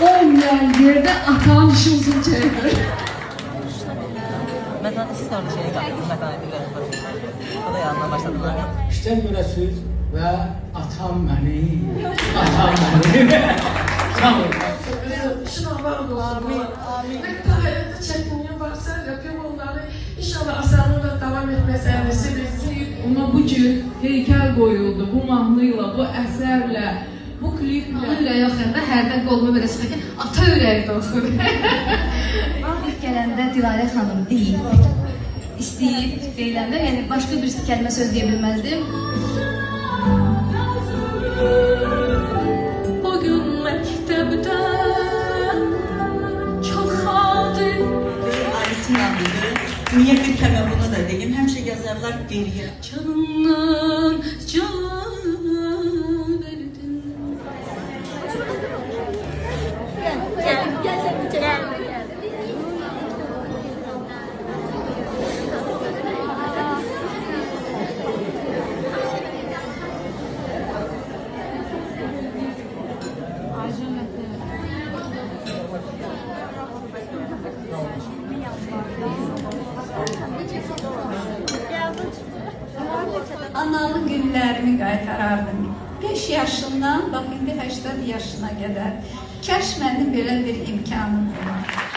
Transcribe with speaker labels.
Speaker 1: olmayan yerde atan işi uzun çevirir.
Speaker 2: Siz orada şeye baktınız, mekanikleri. O da yanına başladılar.
Speaker 3: İşte böyle söz ve atam beni, atam beni. Sağ olun.
Speaker 4: Şınavlar olsun. Ne kadar hayatta çekinliği varsa yapıyorum onları. İnşallah asanlıkla devam etmesi endişe bizi.
Speaker 1: Ona bu cür heykel qoyuldu, bu mahnıyla, bu əsərlə, bu kliplə.
Speaker 5: Öyle yok hem de herden koluma böyle sıkı ki ata ürəyi doğur.
Speaker 6: İlk gələndə Dilarə xanım deyib, istəyib deyiləndə, yəni başqa bir kəlmə söz deyə bilməzdim.
Speaker 5: Bugün məktəbdə çox xadir.
Speaker 2: Ailesinden biri. Niye bir kere bunu da diyeyim. Hemşe yazarlar geriye.
Speaker 5: Canından can verdin.
Speaker 7: Analı günlərimi qaytarardım. 5 yaşından, bax indi 80 yaşına qədər. Kəş mənim belə bir imkanım var.